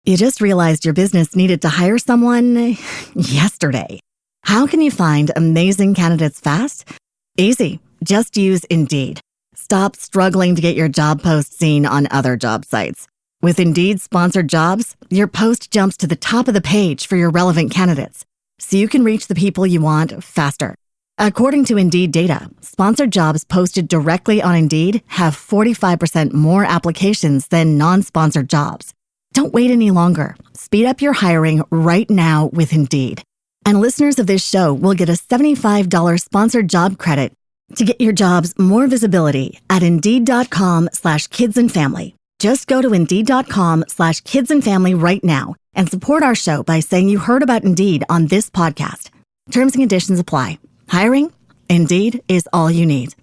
You just realized your business needed to hire someone yesterday. How can you find amazing candidates fast? Easy. Just use Indeed. Stop struggling to get your job post seen on other job sites. With Indeed sponsored jobs, your post jumps to the top of the page for your relevant candidates, so you can reach the people you want faster. According to Indeed data, sponsored jobs posted directly on Indeed have 45% more applications than non-sponsored jobs. Don't wait any longer. Speed up your hiring right now with Indeed. And listeners of this show will get a $75 sponsored job credit to get your jobs more visibility at Indeed.com/kidsandfamily. Just go to Indeed.com/kidsandfamily right now and support our show by saying you heard about Indeed on this podcast. Terms and conditions apply. Hiring? Indeed is all you need.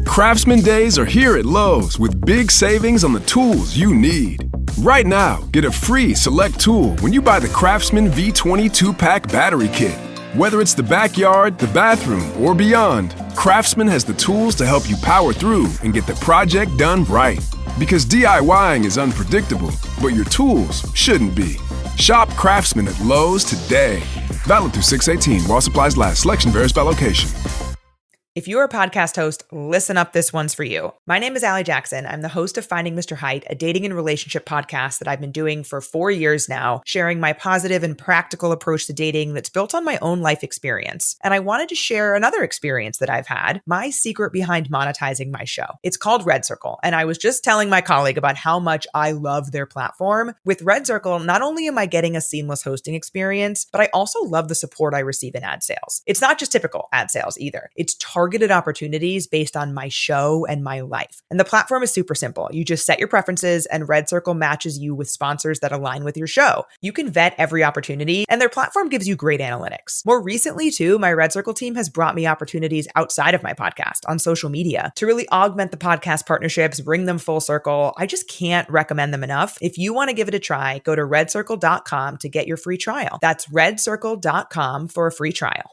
Craftsman Days are here at Lowe's with big savings on the tools you need. Right now, get a free select tool when you buy the Craftsman V20 2-pack battery kit. Whether it's the backyard, the bathroom, or beyond, Craftsman has the tools to help you power through and get the project done right. Because DIYing is unpredictable, but your tools shouldn't be. Shop Craftsman at Lowe's today. Valid through 6/18 while supplies last. Selection varies by location. If you're a podcast host, listen up, this one's for you. My name is Allie Jackson. I'm the host of Finding Mr. Height, a dating and relationship podcast that I've been doing for 4 years now, sharing my positive and practical approach to dating that's built on my own life experience. And I wanted to share another experience that I've had, my secret behind monetizing my show. It's called Red Circle, and I was just telling my colleague about how much I love their platform. With Red Circle, not only am I getting a seamless hosting experience, but I also love the support I receive in ad sales. It's not just typical ad sales either. It's targeted opportunities based on my show and my life. And the platform is super simple. You just set your preferences and Red Circle matches you with sponsors that align with your show. You can vet every opportunity and their platform gives you great analytics. More recently too, my Red Circle team has brought me opportunities outside of my podcast on social media to really augment the podcast partnerships, bring them full circle. I just can't recommend them enough. If you want to give it a try, go to redcircle.com to get your free trial. That's redcircle.com for a free trial.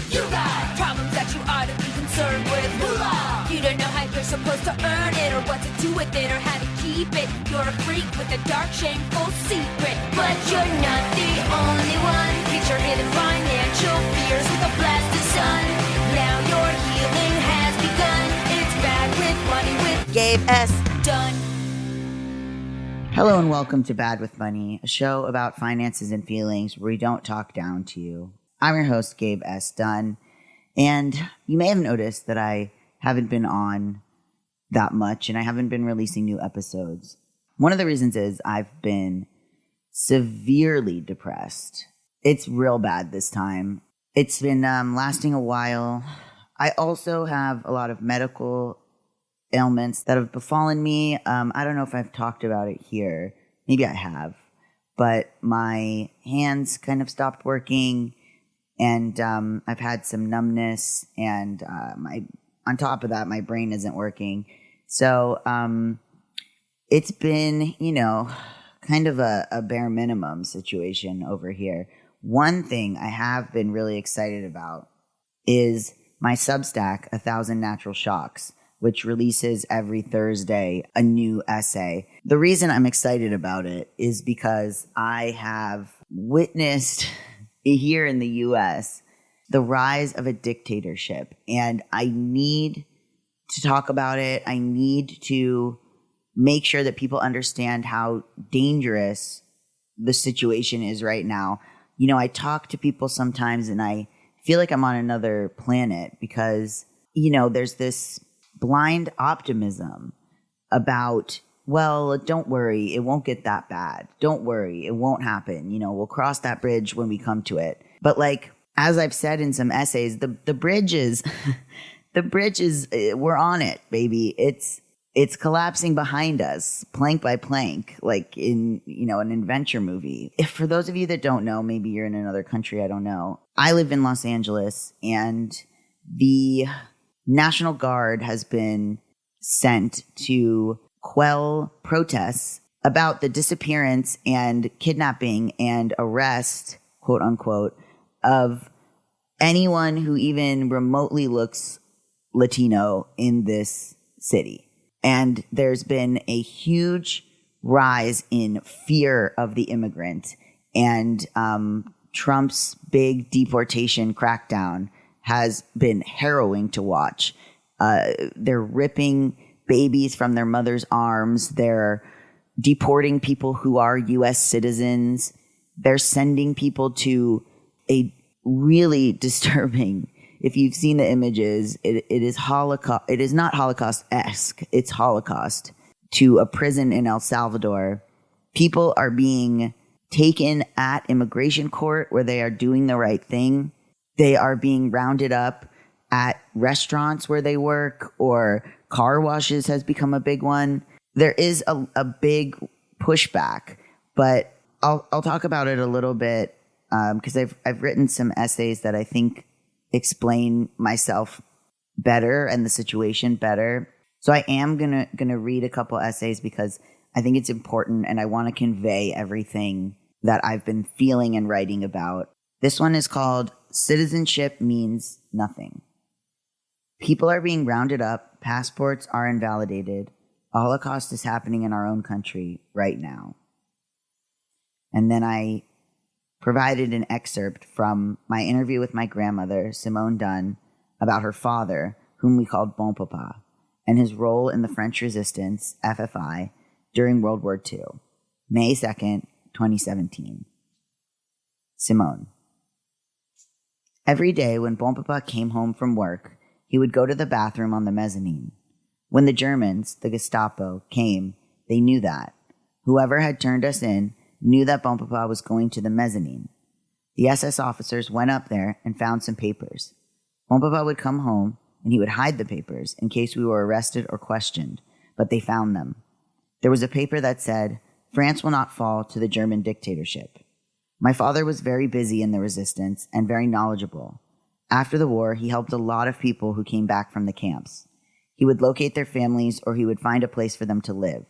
You got problems that you ought to be concerned with. Moolah! You don't know how you're supposed to earn it, or what to do with it, or how to keep it. You're a freak with a dark, shameful secret. But you're not the only one. Get your hidden financial fears with a blast of sun. Now your healing has begun. It's Bad with Money with Gabe S. Dunn. Hello and welcome to Bad with Money, a show about finances and feelings where we don't talk down to you. I'm your host, Gabe S. Dunn, and you may have noticed that I haven't been on that much and I haven't been releasing new episodes. One of the reasons is I've been severely depressed. It's real bad this time. It's been lasting a while. I also have a lot of medical ailments that have befallen me. I don't know if I've talked about it here. Maybe I have. But my hands kind of stopped working. And I've had some numbness, and on top of that, my brain isn't working. So it's been, kind of a bare minimum situation over here. One thing I have been really excited about is my Substack, 1,000 Natural Shocks, which releases every Thursday a new essay. The reason I'm excited about it is because I have witnessed here in the U.S., the rise of a dictatorship. And I need to talk about it. I need to make sure that people understand how dangerous the situation is right now. I talk to people sometimes and I feel like I'm on another planet because, there's this blind optimism about, well, don't worry, it won't get that bad. Don't worry, it won't happen. We'll cross that bridge when we come to it. But as I've said in some essays, the bridge is, we're on it, baby. It's collapsing behind us, plank by plank, like in, an adventure movie. If for those of you that don't know, maybe you're in another country, I don't know. I live in Los Angeles and the National Guard has been sent to quell protests about the disappearance and kidnapping and arrest, quote unquote, of anyone who even remotely looks Latino in this city. And there's been a huge rise in fear of the immigrant, and Trump's big deportation crackdown has been harrowing to watch. They're ripping babies from their mother's arms. They're deporting people who are U.S. citizens. They're sending people to a really disturbing, if you've seen the images, it is Holocaust. It is not Holocaust-esque. It's Holocaust, to a prison in El Salvador. People are being taken at immigration court where they are doing the right thing. They are being rounded up at restaurants where they work, or car washes has become a big one. There is a big pushback, but I'll talk about it a little bit because I've written some essays that I think explain myself better and the situation better. So I am gonna read a couple essays because I think it's important and I want to convey everything that I've been feeling and writing about. This one is called Citizenship Means Nothing. People are being rounded up. Passports are invalidated. A Holocaust is happening in our own country right now. And then I provided an excerpt from my interview with my grandmother, Simone Dunn, about her father, whom we called Bon Papa, and his role in the French Resistance, FFI, during World War II, May 2nd, 2017. Simone. Every day when Bon Papa came home from work, he would go to the bathroom on the mezzanine. When the Germans, the Gestapo, came, they knew that. Whoever had turned us in knew that Bon Papa was going to the mezzanine. The SS officers went up there and found some papers. Bon Papa would come home, and he would hide the papers in case we were arrested or questioned, but they found them. There was a paper that said, "France will not fall to the German dictatorship." My father was very busy in the resistance and very knowledgeable. After the war, he helped a lot of people who came back from the camps. He would locate their families, or he would find a place for them to live.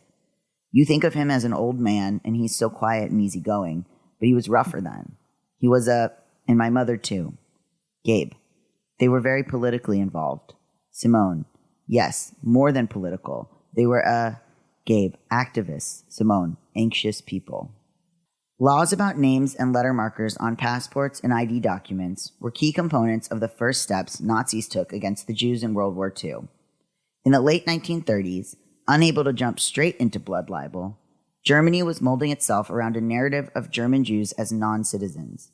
You think of him as an old man, and he's so quiet and easygoing, but he was rougher then. He was and my mother too. Gabe. They were very politically involved. Simone. Yes, more than political. They were, Gabe, activists. Simone, anxious people. Laws about names and letter markers on passports and ID documents were key components of the first steps Nazis took against the Jews in World War II. In the late 1930s, unable to jump straight into blood libel, Germany was molding itself around a narrative of German Jews as non-citizens.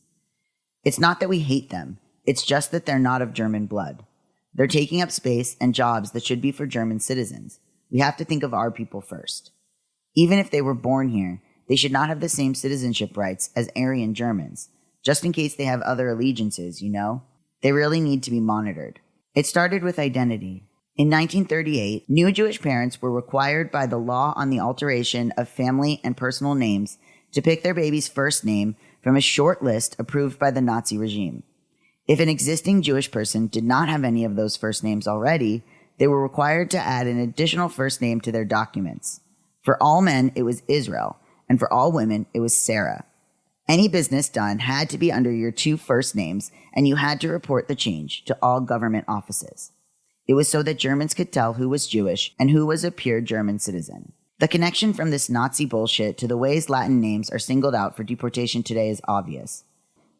It's not that we hate them, it's just that they're not of German blood. They're taking up space and jobs that should be for German citizens. We have to think of our people first. Even if they were born here, they should not have the same citizenship rights as Aryan Germans, just in case they have other allegiances, you know? They really need to be monitored. It started with identity. In 1938, new Jewish parents were required by the law on the alteration of family and personal names to pick their baby's first name from a short list approved by the Nazi regime. If an existing Jewish person did not have any of those first names already, they were required to add an additional first name to their documents. For all men, it was Israel, and for all women, it was Sarah. Any business done had to be under your two first names, and you had to report the change to all government offices. It was so that Germans could tell who was Jewish and who was a pure German citizen. The connection from this Nazi bullshit to the ways Latin names are singled out for deportation today is obvious.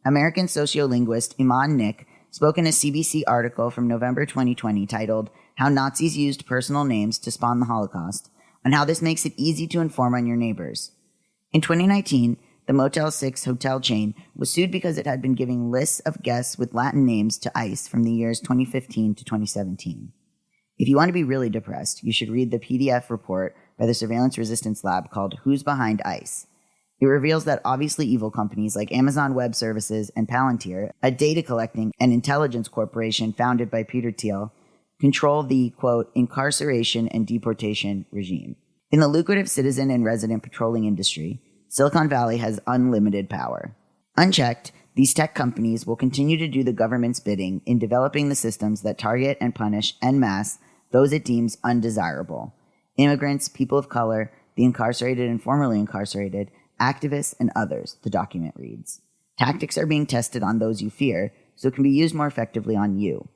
American sociolinguist Iman Nick spoke in a CBC article from November 2020 titled, "How Nazis Used Personal Names to Spawn the Holocaust," on how this makes it easy to inform on your neighbors. In 2019, the Motel 6 hotel chain was sued because it had been giving lists of guests with Latin names to ICE from the years 2015 to 2017. If you want to be really depressed, you should read the PDF report by the Surveillance Resistance Lab called Who's Behind ICE. It reveals that obviously evil companies like Amazon Web Services and Palantir, a data collecting and intelligence corporation founded by Peter Thiel, control the, quote, incarceration and deportation regime. In the lucrative citizen and resident patrolling industry, Silicon Valley has unlimited power. Unchecked, these tech companies will continue to do the government's bidding in developing the systems that target and punish en masse those it deems undesirable. Immigrants, people of color, the incarcerated and formerly incarcerated, activists, and others, the document reads. Tactics are being tested on those you fear, so it can be used more effectively on you.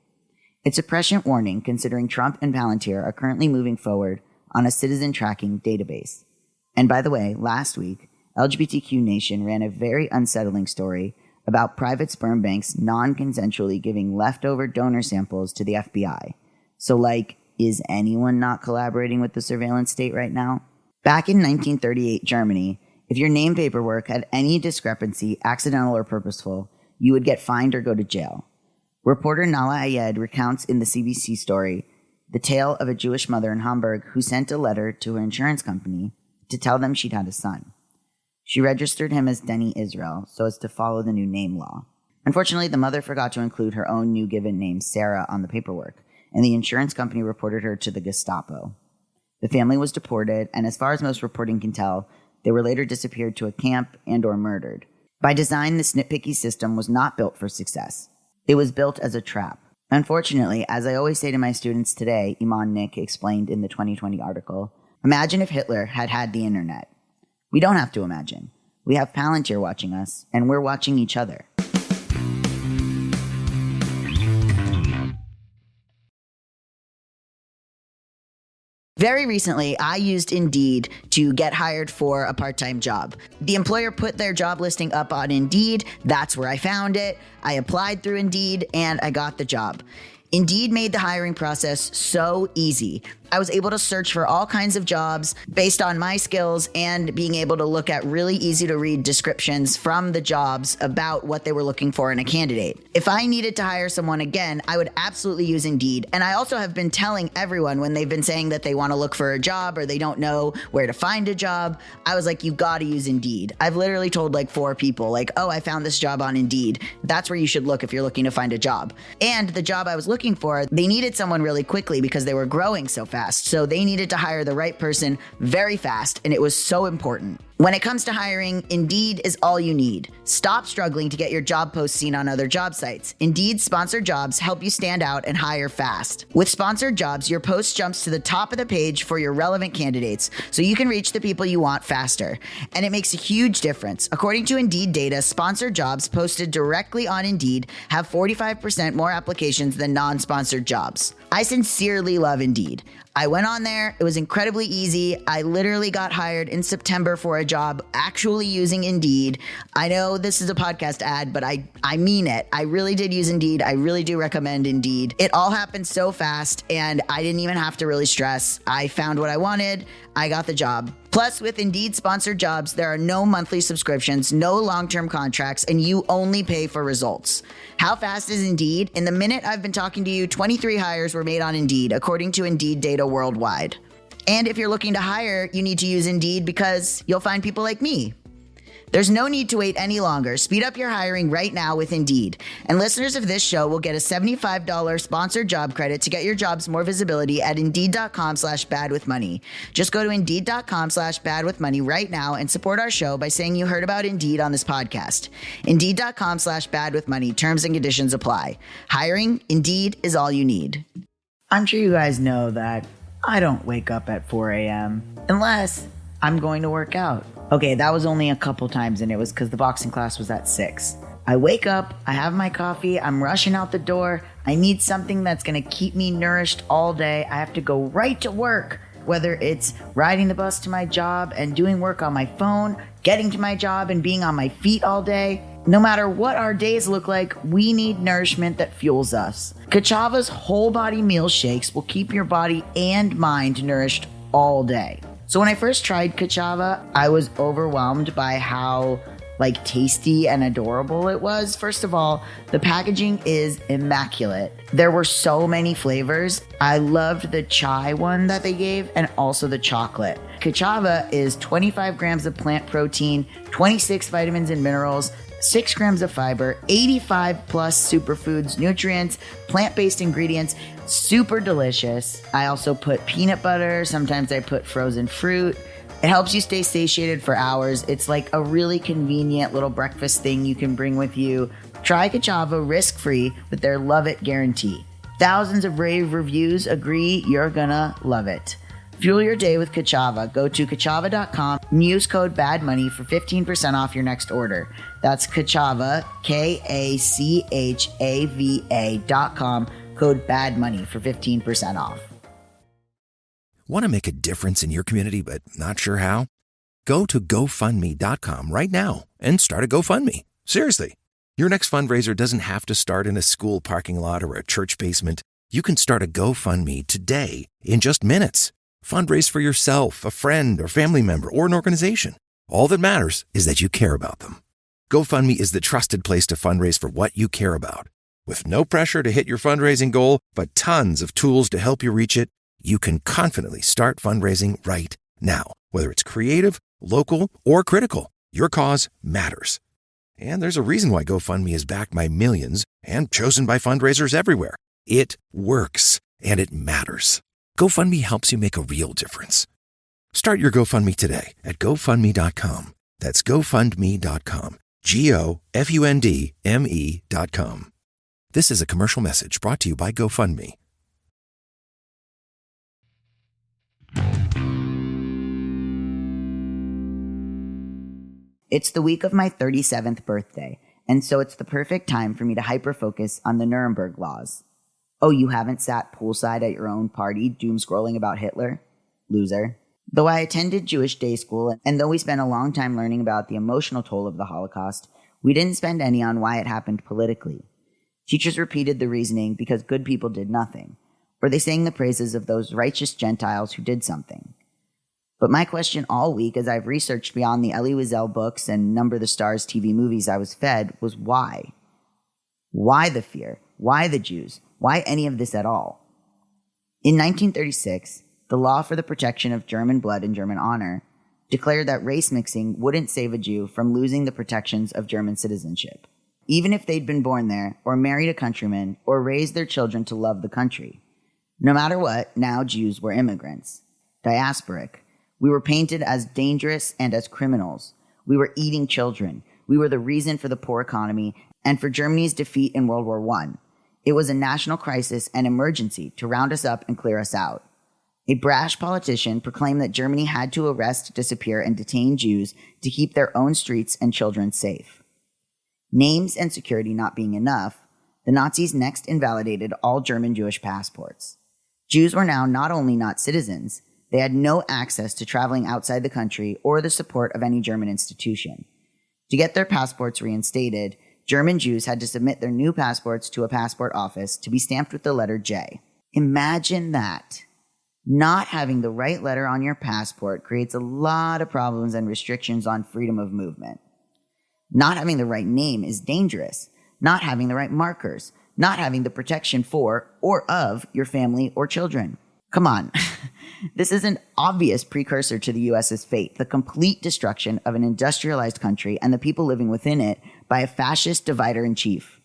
It's a prescient warning considering Trump and Palantir are currently moving forward on a citizen tracking database. And by the way, last week, LGBTQ Nation ran a very unsettling story about private sperm banks non-consensually giving leftover donor samples to the FBI. So, like, is anyone not collaborating with the surveillance state right now? Back in 1938 Germany, if your name paperwork had any discrepancy, accidental or purposeful, you would get fined or go to jail. Reporter Nala Ayed recounts in the CBC story the tale of a Jewish mother in Hamburg who sent a letter to her insurance company to tell them she'd had a son. She registered him as Denny Israel so as to follow the new name law. Unfortunately, the mother forgot to include her own new given name, Sarah, on the paperwork, and the insurance company reported her to the Gestapo. The family was deported, and as far as most reporting can tell, they were later disappeared to a camp and or murdered. By design, the snitpicky system was not built for success. It was built as a trap. Unfortunately, as I always say to my students today, Iman Nick explained in the 2020 article, imagine if Hitler had had the internet. We don't have to imagine. We have Palantir watching us, and we're watching each other. Very recently, I used Indeed to get hired for a part-time job. The employer put their job listing up on Indeed. That's where I found it. I applied through Indeed, and I got the job. Indeed made the hiring process so easy. I was able to search for all kinds of jobs based on my skills and being able to look at really easy to read descriptions from the jobs about what they were looking for in a candidate. If I needed to hire someone again, I would absolutely use Indeed. And I also have been telling everyone when they've been saying that they want to look for a job or they don't know where to find a job, I was like, you got to use Indeed. I've literally told like 4 people like, oh, I found this job on Indeed. That's where you should look if you're looking to find a job. And the job I was looking for, they needed someone really quickly because they were growing so fast. So they needed to hire the right person very fast, and it was so important. When it comes to hiring, Indeed is all you need. Stop struggling to get your job posts seen on other job sites. Indeed sponsored jobs help you stand out and hire fast. With sponsored jobs, your post jumps to the top of the page for your relevant candidates, so you can reach the people you want faster. And it makes a huge difference. According to Indeed data, sponsored jobs posted directly on Indeed have 45% more applications than non-sponsored jobs. I sincerely love Indeed. I went on there. It was incredibly easy. I literally got hired in September for a job actually using Indeed. I know this is a podcast ad, but I mean it. I really did use Indeed. I really do recommend Indeed. It all happened so fast, and I didn't even have to really stress. I found what I wanted. I got the job. Plus, with Indeed sponsored jobs, there are no monthly subscriptions, no long-term contracts, and you only pay for results. How fast is Indeed? In the minute I've been talking to you, 23 hires were made on Indeed, according to Indeed data worldwide. And if you're looking to hire, you need to use Indeed because you'll find people like me. There's no need to wait any longer. Speed up your hiring right now with Indeed. And listeners of this show will get a $75 sponsored job credit to get your jobs more visibility at Indeed.com/badwithmoney. Just go to Indeed.com/badwithmoney right now and support our show by saying you heard about Indeed on this podcast. Indeed.com/badwithmoney. Terms and conditions apply. Hiring, Indeed is all you need. I'm sure you guys know that I don't wake up at 4 a.m. unless I'm going to work out. Okay, that was only a couple times, and it was because the boxing class was at 6. I wake up, I have my coffee, I'm rushing out the door. I need something that's going to keep me nourished all day. I have to go right to work, whether it's riding the bus to my job and doing work on my phone, getting to my job and being on my feet all day. No matter what our days look like, we need nourishment that fuels us. Kachava's whole body meal shakes will keep your body and mind nourished all day. So when I first tried Kachava, I was overwhelmed by how tasty and adorable it was. First of all, the packaging is immaculate. There were so many flavors. I loved the chai one that they gave and also the chocolate. Kachava is 25 grams of plant protein, 26 vitamins and minerals, 6 grams of fiber, 85 plus superfoods, nutrients, plant-based ingredients, super delicious. I also put peanut butter. Sometimes I put frozen fruit. It helps you stay satiated for hours. It's like a really convenient little breakfast thing you can bring with you. Try Kachava risk-free with their Love It guarantee. Thousands of rave reviews agree you're gonna love it. Fuel your day with Kachava. Go to Kachava.com and use code BADMONEY for 15% off your next order. That's Kachava, Kachava.com, code BADMONEY for 15% off. Want to make a difference in your community but not sure how? Go to GoFundMe.com right now and start a GoFundMe. Seriously. Your next fundraiser doesn't have to start in a school parking lot or a church basement. You can start a GoFundMe today in just minutes. Fundraise for yourself, a friend or family member, or an organization. All that matters is that you care about them. GoFundMe is the trusted place to fundraise for what you care about. With no pressure to hit your fundraising goal, but tons of tools to help you reach it, you can confidently start fundraising right now. Whether it's creative, local, or critical, your cause matters. And there's a reason why GoFundMe is backed by millions and chosen by fundraisers everywhere. It works, and it matters. GoFundMe helps you make a real difference. Start your GoFundMe today at GoFundMe.com. That's GoFundMe.com. GoFundMe.com. This is a commercial message brought to you by GoFundMe. It's the week of my 37th birthday, and so it's the perfect time for me to hyper-focus on the Nuremberg laws. Oh, you haven't sat poolside at your own party doom-scrolling about Hitler? Loser. Though I attended Jewish day school, and though we spent a long time learning about the emotional toll of the Holocaust, we didn't spend any on why it happened politically. Teachers repeated the reasoning because good people did nothing, or they sang the praises of those righteous Gentiles who did something. But my question all week, as I've researched beyond the Elie Wiesel books and Number the Stars TV movies I was fed, was why? Why the fear? Why the Jews? Why any of this at all? In 1936, the law for the protection of German blood and German honor declared that race mixing wouldn't save a Jew from losing the protections of German citizenship, even if they'd been born there or married a countryman or raised their children to love the country. No matter what, now Jews were immigrants, diasporic. We were painted as dangerous and as criminals. We were eating children. We were the reason for the poor economy and for Germany's defeat in World War I. It was a national crisis and emergency to round us up and clear us out. A brash politician proclaimed that Germany had to arrest, disappear, and detain Jews to keep their own streets and children safe. Names and security not being enough, the Nazis next invalidated all German Jewish passports. Jews were now not only not citizens, they had no access to traveling outside the country or the support of any German institution. To get their passports reinstated, German Jews had to submit their new passports to a passport office to be stamped with the letter J. Imagine that. Not having the right letter on your passport creates a lot of problems and restrictions on freedom of movement. Not having the right name is dangerous. Not having the right markers. Not having the protection for or of your family or children. Come on. This is an obvious precursor to the U.S.'s fate, the complete destruction of an industrialized country and the people living within it by a fascist divider-in-chief.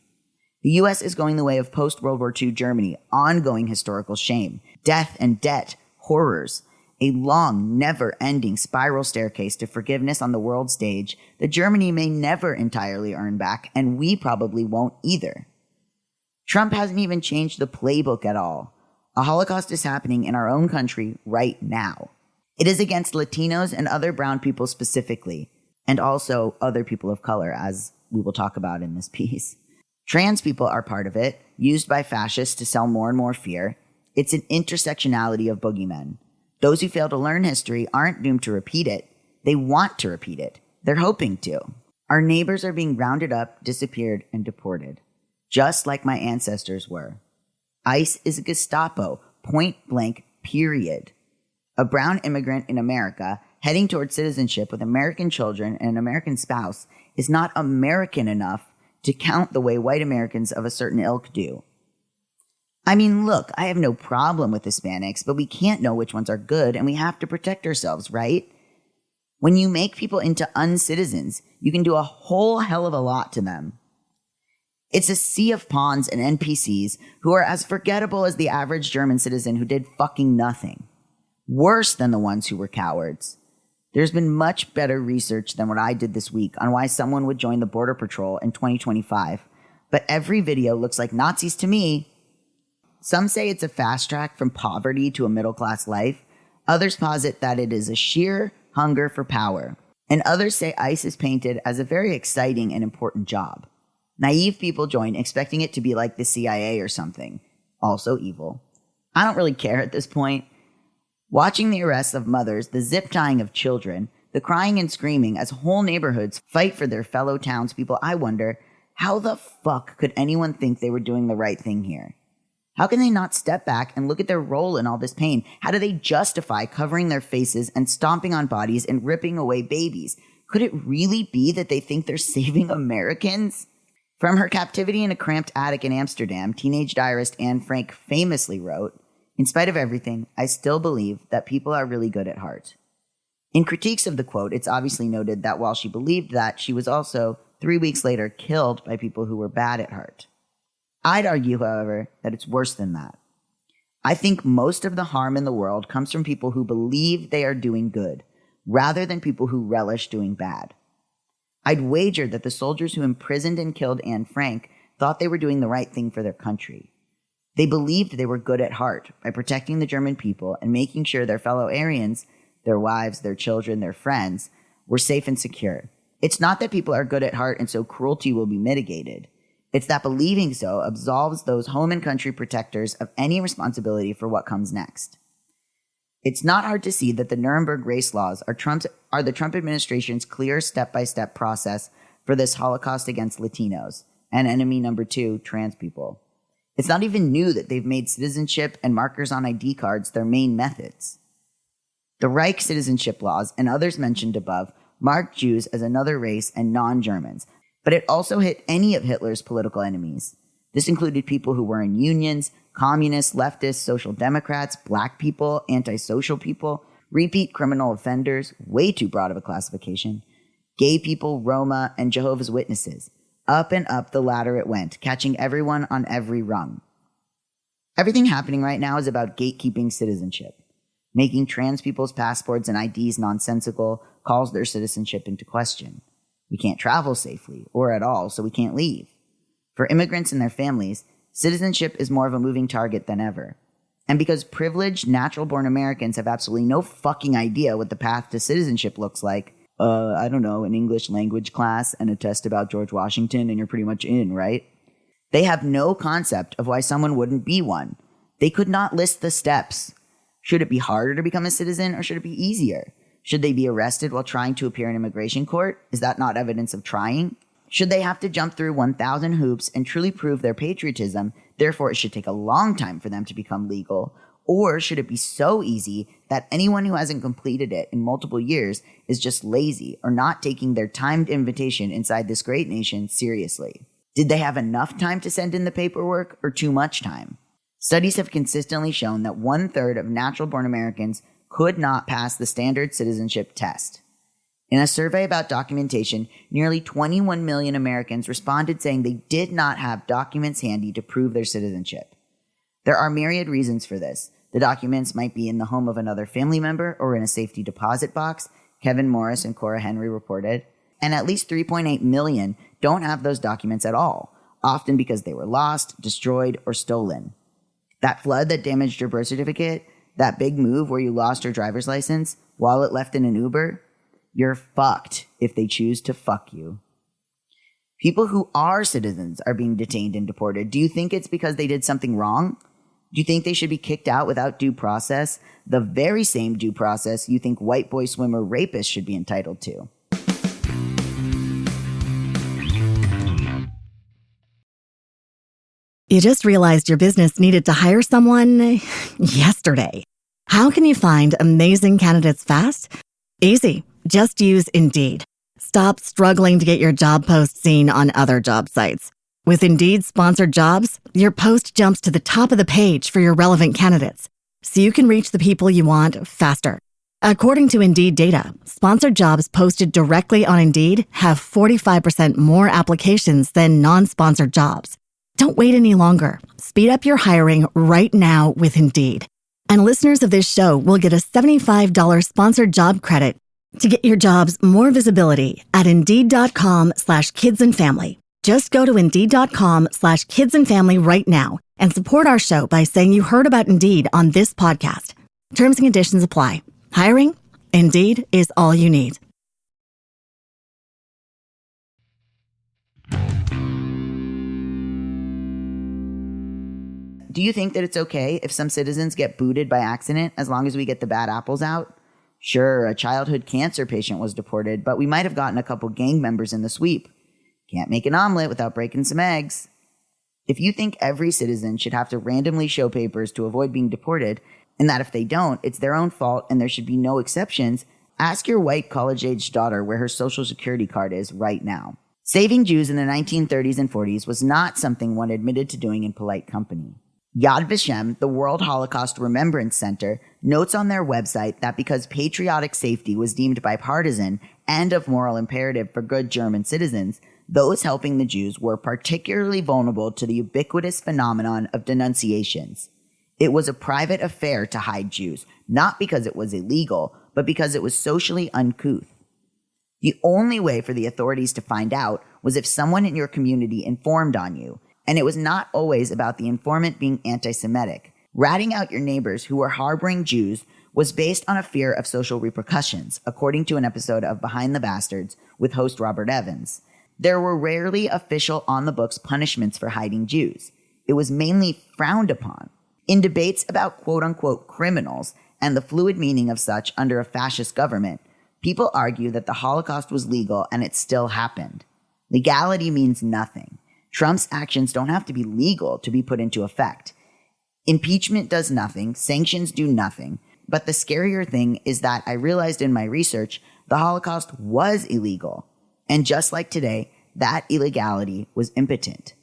The U.S. is going the way of post-World War II Germany, ongoing historical shame, death and debt, horrors, a long, never-ending spiral staircase to forgiveness on the world stage that Germany may never entirely earn back, and we probably won't either. Trump hasn't even changed the playbook at all. A Holocaust is happening in our own country right now. It is against Latinos and other brown people specifically, and also other people of color, as we will talk about in this piece. Trans people are part of it, used by fascists to sell more and more fear. It's an intersectionality of boogeymen. Those who fail to learn history aren't doomed to repeat it. They want to repeat it. They're hoping to. Our neighbors are being rounded up, disappeared, and deported, just like my ancestors were. ICE is a Gestapo, point blank, period. A brown immigrant in America heading towards citizenship with American children and an American spouse is not American enough to count the way white Americans of a certain ilk do. I mean, look, I have no problem with Hispanics, but we can't know which ones are good and we have to protect ourselves, right? When you make people into uncitizens, you can do a whole hell of a lot to them. It's a sea of pawns and NPCs who are as forgettable as the average German citizen who did fucking nothing. Worse than the ones who were cowards. There's been much better research than what I did this week on why someone would join the Border Patrol in 2025, but every video looks like Nazis to me. Some say it's a fast track from poverty to a middle-class life. Others posit that it is a sheer hunger for power. And others say ICE is painted as a very exciting and important job. Naive people join expecting it to be like the CIA or something. Also evil. I don't really care at this point. Watching the arrests of mothers, the zip tying of children, the crying and screaming as whole neighborhoods fight for their fellow townspeople, I wonder, how the fuck could anyone think they were doing the right thing here? How can they not step back and look at their role in all this pain? How do they justify covering their faces and stomping on bodies and ripping away babies? Could it really be that they think they're saving Americans? From her captivity in a cramped attic in Amsterdam, teenage diarist Anne Frank famously wrote, "In spite of everything, I still believe that people are really good at heart." In critiques of the quote, it's obviously noted that while she believed that, she was also, 3 weeks later, killed by people who were bad at heart. I'd argue, however, that it's worse than that. I think most of the harm in the world comes from people who believe they are doing good, rather than people who relish doing bad. I'd wager that the soldiers who imprisoned and killed Anne Frank thought they were doing the right thing for their country. They believed they were good at heart by protecting the German people and making sure their fellow Aryans, their wives, their children, their friends, were safe and secure. It's not that people are good at heart and so cruelty will be mitigated. It's that believing so absolves those home and country protectors of any responsibility for what comes next. It's not hard to see that the Nuremberg race laws are the Trump administration's clear step-by-step process for this Holocaust against Latinos, and enemy number 2, trans people. It's not even new that they've made citizenship and markers on ID cards their main methods. The Reich citizenship laws and others mentioned above marked Jews as another race and non-Germans, but it also hit any of Hitler's political enemies. This included people who were in unions, communists, leftists, social democrats, black people, antisocial people, repeat criminal offenders, way too broad of a classification, gay people, Roma, and Jehovah's Witnesses. Up and up the ladder it went, catching everyone on every rung. Everything happening right now is about gatekeeping citizenship. Making trans people's passports and IDs nonsensical calls their citizenship into question. We can't travel safely, or at all, so we can't leave. For immigrants and their families, citizenship is more of a moving target than ever. And because privileged, natural-born Americans have absolutely no fucking idea what the path to citizenship looks like, I don't know, an English language class and a test about George Washington and you're pretty much in, right? They have no concept of why someone wouldn't be one. They could not list the steps. Should it be harder to become a citizen or should it be easier? Should they be arrested while trying to appear in immigration court? Is that not evidence of trying? Should they have to jump through 1,000 hoops and truly prove their patriotism, therefore it should take a long time for them to become legal? Or should it be so easy that anyone who hasn't completed it in multiple years is just lazy or not taking their timed invitation inside this great nation seriously? Did they have enough time to send in the paperwork or too much time? Studies have consistently shown that 1/3 of natural-born Americans could not pass the standard citizenship test. In a survey about documentation, nearly 21 million Americans responded saying they did not have documents handy to prove their citizenship. There are myriad reasons for this. The documents might be in the home of another family member or in a safety deposit box, Kevin Morris and Cora Henry reported, and at least 3.8 million don't have those documents at all, often because they were lost, destroyed, or stolen. That flood that damaged your birth certificate, that big move where you lost your driver's license, wallet left in an Uber, you're fucked if they choose to fuck you. People who are citizens are being detained and deported. Do you think it's because they did something wrong? Do you think they should be kicked out without due process? The very same due process you think white boy swimmer rapists should be entitled to. You just realized your business needed to hire someone yesterday. How can you find amazing candidates fast? Easy. Just use Indeed. Stop struggling to get your job post seen on other job sites. With Indeed sponsored jobs, your post jumps to the top of the page for your relevant candidates, so you can reach the people you want faster. According to Indeed data, sponsored jobs posted directly on Indeed have 45% more applications than non-sponsored jobs. Don't wait any longer. Speed up your hiring right now with Indeed. And listeners of this show will get a $75 sponsored job credit to get your jobs more visibility at Indeed.com/kidsandfamily. Just go to Indeed.com/kidsandfamily right now and support our show by saying you heard about Indeed on this podcast. Terms and conditions apply. Hiring? Indeed is all you need. Do you think that it's okay if some citizens get booted by accident as long as we get the bad apples out? Sure, a childhood cancer patient was deported, but we might have gotten a couple gang members in the sweep. Can't make an omelet without breaking some eggs. If you think every citizen should have to randomly show papers to avoid being deported, and that if they don't, it's their own fault and there should be no exceptions, ask your white college-aged daughter where her social security card is right now. Saving Jews in the 1930s and 40s was not something one admitted to doing in polite company. Yad Vashem, the World Holocaust Remembrance Center, notes on their website that because patriotic safety was deemed bipartisan and of moral imperative for good German citizens, those helping the Jews were particularly vulnerable to the ubiquitous phenomenon of denunciations. It was a private affair to hide Jews, not because it was illegal, but because it was socially uncouth. The only way for the authorities to find out was if someone in your community informed on you, and it was not always about the informant being anti-Semitic. Ratting out your neighbors who were harboring Jews was based on a fear of social repercussions, according to an episode of Behind the Bastards with host Robert Evans. There were rarely official on-the-books punishments for hiding Jews. It was mainly frowned upon. In debates about quote-unquote criminals and the fluid meaning of such under a fascist government, people argue that the Holocaust was legal and it still happened. Legality means nothing. Trump's actions don't have to be legal to be put into effect. Impeachment does nothing, sanctions do nothing, but the scarier thing is that I realized in my research the Holocaust was illegal. And just like today, that illegality was impotent.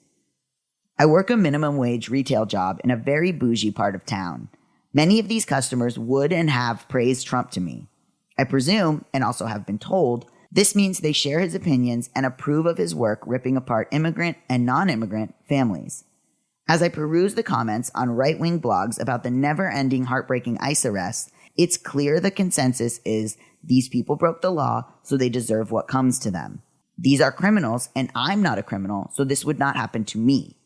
I work a minimum wage retail job in a very bougie part of town. Many of these customers would and have praised Trump to me. I presume, and also have been told, this means they share his opinions and approve of his work ripping apart immigrant and non-immigrant families. As I peruse the comments on right-wing blogs about the never-ending heartbreaking ICE arrests, it's clear the consensus is these people broke the law, so they deserve what comes to them. These are criminals, and I'm not a criminal, so this would not happen to me.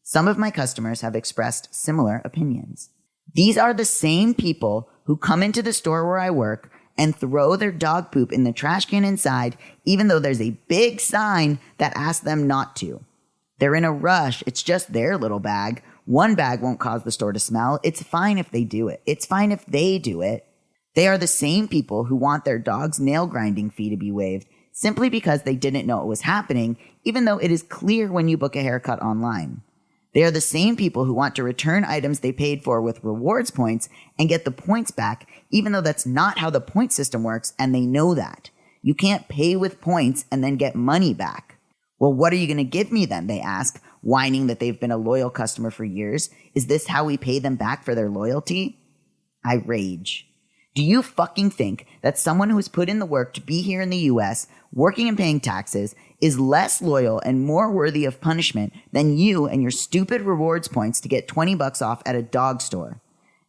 Some of my customers have expressed similar opinions. These are the same people who come into the store where I work and throw their dog poop in the trash can inside, even though there's a big sign that asks them not to. They're in a rush. It's just their little bag. One bag won't cause the store to smell. It's fine if they do it. It's fine if they do it. They are the same people who want their dog's nail grinding fee to be waived simply because they didn't know it was happening, even though it is clear when you book a haircut online. They are the same people who want to return items they paid for with rewards points and get the points back, even though that's not how the point system works, and they know that. You can't pay with points and then get money back. Well, what are you going to give me then, they ask, whining that they've been a loyal customer for years. Is this how we pay them back for their loyalty? I rage. Do you fucking think that someone who has put in the work to be here in the US, working and paying taxes, is less loyal and more worthy of punishment than you and your stupid rewards points to get $20 off at a dog store?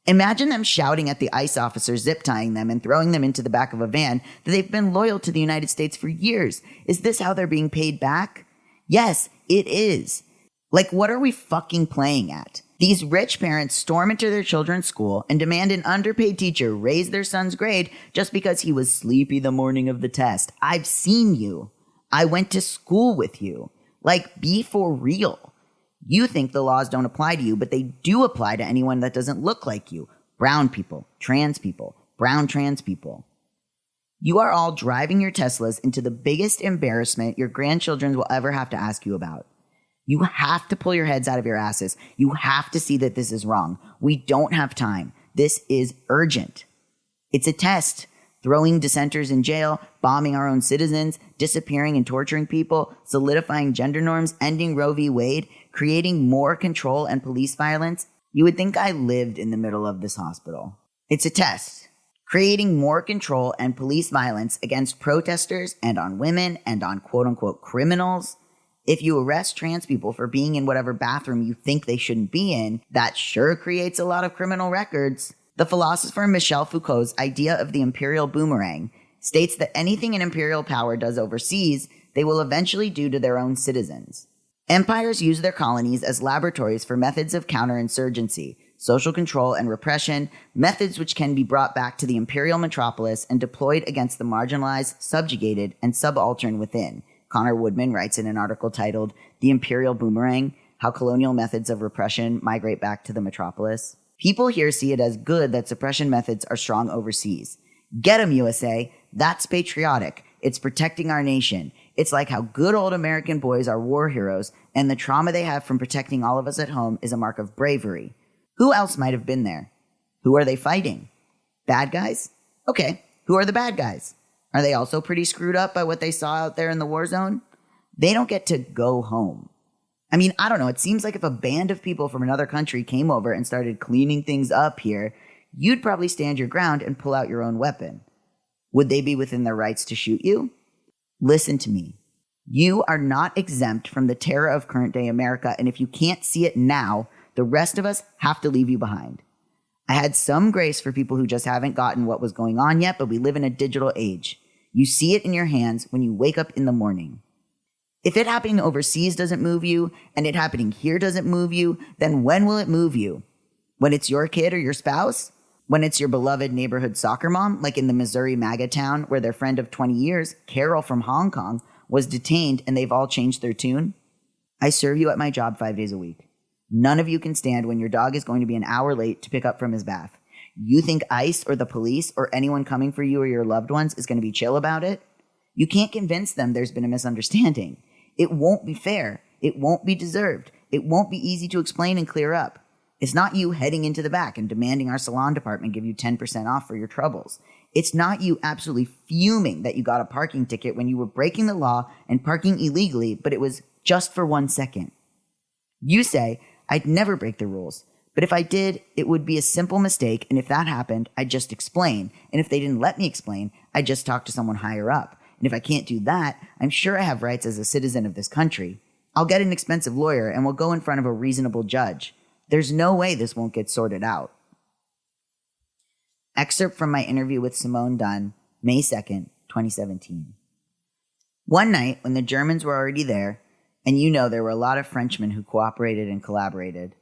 Imagine them shouting at the ICE officers, zip tying them and throwing them into the back of a van that they've been loyal to the United States for years. Is this how they're being paid back? Yes, it is. Like, what are we fucking playing at? These rich parents storm into their children's school and demand an underpaid teacher raise their son's grade just because he was sleepy the morning of the test. I've seen you. I went to school with you. Like, be for real. You think the laws don't apply to you, but they do apply to anyone that doesn't look like you. Brown people, trans people, brown trans people. You are all driving your Teslas into the biggest embarrassment your grandchildren will ever have to ask you about. You have to pull your heads out of your asses. You have to see that this is wrong. We don't have time. This is urgent. It's a test. Throwing dissenters in jail, bombing our own citizens, disappearing and torturing people, solidifying gender norms, ending Roe v. Wade, creating more control and police violence. You would think I lived in the middle of this hospital. It's a test. Creating more control and police violence against protesters and on women and on quote-unquote criminals. If you arrest trans people for being in whatever bathroom you think they shouldn't be in, that sure creates a lot of criminal records. The philosopher Michel Foucault's idea of the imperial boomerang states that anything an imperial power does overseas, they will eventually do to their own citizens. Empires use their colonies as laboratories for methods of counterinsurgency, social control and repression, methods which can be brought back to the imperial metropolis and deployed against the marginalized, subjugated, and subaltern within. Connor Woodman writes in an article titled, The Imperial Boomerang, How Colonial Methods of Repression Migrate Back to the Metropolis. People here see it as good that suppression methods are strong overseas. Get 'em, USA. That's patriotic. It's protecting our nation. It's like how good old American boys are war heroes, and the trauma they have from protecting all of us at home is a mark of bravery. Who else might have been there? Who are they fighting? Bad guys? Okay, who are the bad guys? Are they also pretty screwed up by what they saw out there in the war zone? They don't get to go home. I mean, I don't know. It seems like if a band of people from another country came over and started cleaning things up here, you'd probably stand your ground and pull out your own weapon. Would they be within their rights to shoot you? Listen to me. You are not exempt from the terror of current day America, and if you can't see it now, the rest of us have to leave you behind. I had some grace for people who just haven't gotten what was going on yet, but we live in a digital age. You see it in your hands when you wake up in the morning. If it happening overseas doesn't move you, and it happening here doesn't move you, then when will it move you? When it's your kid or your spouse? When it's your beloved neighborhood soccer mom, like in the Missouri MAGA town where their friend of 20 years, Carol from Hong Kong, was detained and they've all changed their tune? I serve you at my job 5 days a week. None of you can stand when your dog is going to be an hour late to pick up from his bath. You think ICE or the police or anyone coming for you or your loved ones is going to be chill about it? You can't convince them there's been a misunderstanding. It won't be fair. It won't be deserved. It won't be easy to explain and clear up. It's not you heading into the back and demanding our salon department give you 10% off for your troubles. It's not you absolutely fuming that you got a parking ticket when you were breaking the law and parking illegally, but it was just for 1 second. You say, I'd never break the rules, but if I did, it would be a simple mistake, and if that happened, I'd just explain, and if they didn't let me explain, I'd just talk to someone higher up. And if I can't do that, I'm sure I have rights as a citizen of this country. I'll get an expensive lawyer and we'll go in front of a reasonable judge. There's no way this won't get sorted out. Excerpt from my interview with Simone Dunn, May 2nd, 2017. One night, when the Germans were already there, and you know there were a lot of Frenchmen who cooperated and collaborated,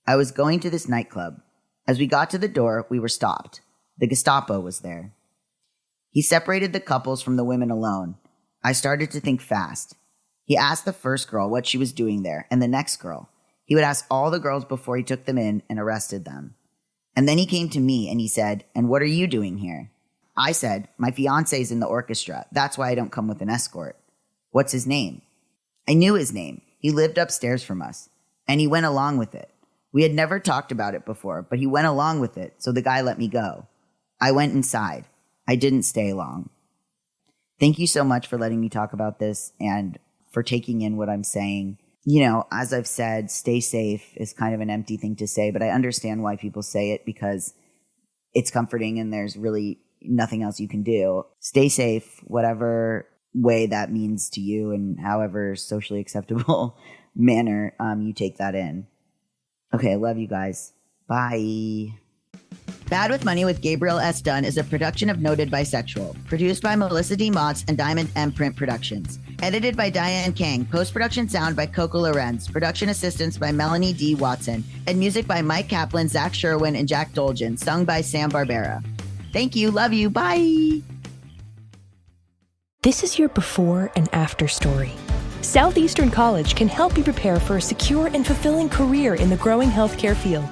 I was going to this nightclub. As we got to the door, we were stopped. The Gestapo was there. He separated the couples from the women alone. I started to think fast. He asked the first girl what she was doing there, and the next girl. He would ask all the girls before he took them in and arrested them. And then he came to me and he said, and what are you doing here? I said, my fiance's in the orchestra. That's why I don't come with an escort. What's his name? I knew his name. He lived upstairs from us. And he went along with it. We had never talked about it before, but he went along with it, so the guy let me go. I went inside. I didn't stay long. Thank you so much for letting me talk about this and for taking in what I'm saying. You know, as I've said, stay safe is kind of an empty thing to say, but I understand why people say it because it's comforting and there's really nothing else you can do. Stay safe, whatever way that means to you and however socially acceptable manner you take that in. Okay, I love you guys. Bye. Bad with Money with Gabriel S. Dunn is a production of Noted Bisexual, produced by Melisa D. Monts and Diamond MPrint Productions. Edited by Diane Kang, post-production sound by Coco Llorens, production assistance by Melanie D. Watson, and music by Mike Kaplan, Zach Sherwin, and Jack Dolgen, sung by Sam Barbera. Thank you, love you, bye! This is your before and after story. Southeastern College can help you prepare for a secure and fulfilling career in the growing healthcare field.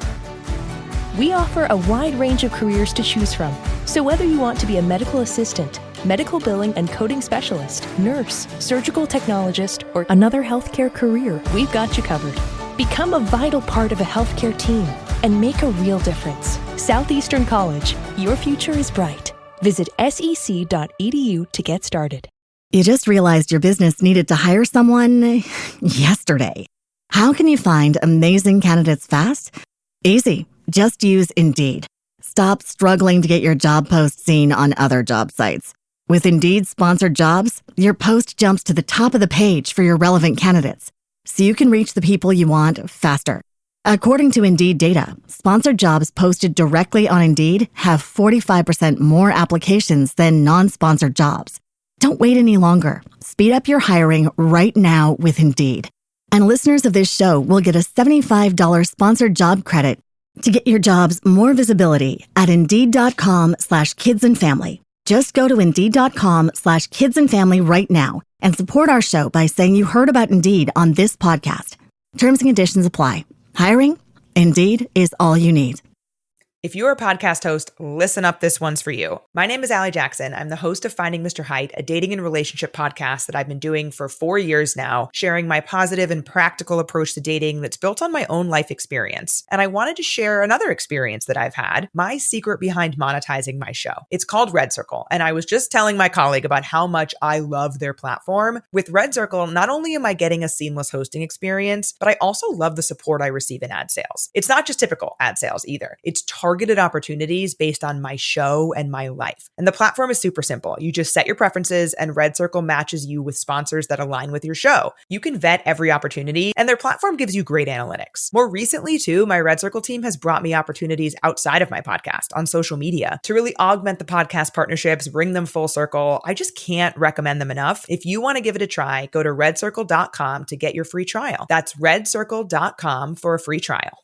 We offer a wide range of careers to choose from. So whether you want to be a medical assistant, medical billing and coding specialist, nurse, surgical technologist, or another healthcare career, we've got you covered. Become a vital part of a healthcare team and make a real difference. Southeastern College, your future is bright. Visit sec.edu to get started. You just realized your business needed to hire someone yesterday. How can you find amazing candidates fast? Easy. Just use Indeed. Stop struggling to get your job post seen on other job sites. With Indeed sponsored jobs, your post jumps to the top of the page for your relevant candidates, so you can reach the people you want faster. According to Indeed data, sponsored jobs posted directly on Indeed have 45% more applications than non-sponsored jobs. Don't wait any longer. Speed up your hiring right now with Indeed. And listeners of this show will get a $75 sponsored job credit to get your jobs more visibility at Indeed.com/kidsandfamily. Just go to Indeed.com/kidsandfamily right now and support our show by saying you heard about Indeed on this podcast. Terms and conditions apply. Hiring? Indeed is all you need. If you're a podcast host, listen up, this one's for you. My name is Allie Jackson. I'm the host of Finding Mr. Height, a dating and relationship podcast that I've been doing for 4 years now, sharing my positive and practical approach to dating that's built on my own life experience. And I wanted to share another experience that I've had, my secret behind monetizing my show. It's called Red Circle, and I was just telling my colleague about how much I love their platform. With Red Circle, not only am I getting a seamless hosting experience, but I also love the support I receive in ad sales. It's not just typical ad sales either. It's targeted opportunities based on my show and my life. And the platform is super simple. You just set your preferences and Red Circle matches you with sponsors that align with your show. You can vet every opportunity and their platform gives you great analytics. More recently too, my Red Circle team has brought me opportunities outside of my podcast on social media to really augment the podcast partnerships, bring them full circle. I just can't recommend them enough. If you want to give it a try, go to redcircle.com to get your free trial. That's redcircle.com for a free trial.